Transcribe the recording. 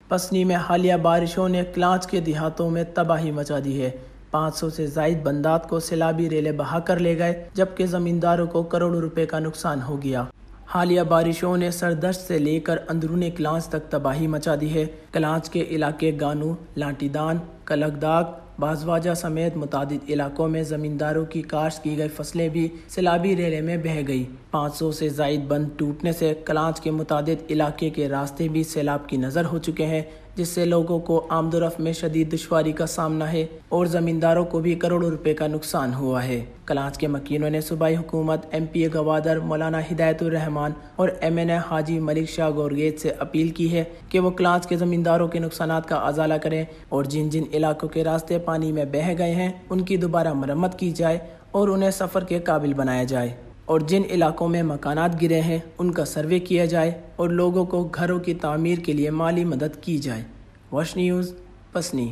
پسنی میں حالیہ بارشوں نے کلاچ کے دیہاتوں میں تباہی مچا دی ہے۔ 500 سے زائد بندات کو سیلابی ریلیں بہا کر لے گئے، جبکہ زمینداروں کو کروڑوں روپے کا نقصان ہو گیا۔ حالیہ بارشوں نے سردشت سے لے کر اندرون کلاچ تک تباہی مچا دی ہے۔ کلاچ کے علاقے گانو، لانٹی دان، کلک داغ، بازواجہ سمیت متعدد علاقوں میں زمینداروں کی کاشت کی گئی فصلیں بھی سیلابی ریلے میں بہہ گئی۔ 500 سے زائد بند ٹوٹنے سے کلاچ کے متعدد علاقے کے راستے بھی سیلاب کی نظر ہو چکے ہیں، جس سے لوگوں کو آمد و رفت میں شدید دشواری کا سامنا ہے اور زمینداروں کو بھی کروڑوں روپے کا نقصان ہوا ہے۔ کلاچ کے مکینوں نے صوبائی حکومت، MP گوادر مولانا ہدایت الرحمان اور MNA حاجی ملک شاہ گورگیج سے اپیل کی ہے کہ وہ کلاچ کے زمینداروں کے نقصانات کا ازالہ کریں اور جن جن علاقوں کے راستے پانی میں بہہ گئے ہیں ان کی دوبارہ مرمت کی جائے اور انہیں سفر کے قابل بنایا جائے، اور جن علاقوں میں مکانات گرے ہیں ان کا سروے کیا جائے اور لوگوں کو گھروں کی تعمیر کے لیے مالی مدد کی جائے۔ Wash news, Pasni.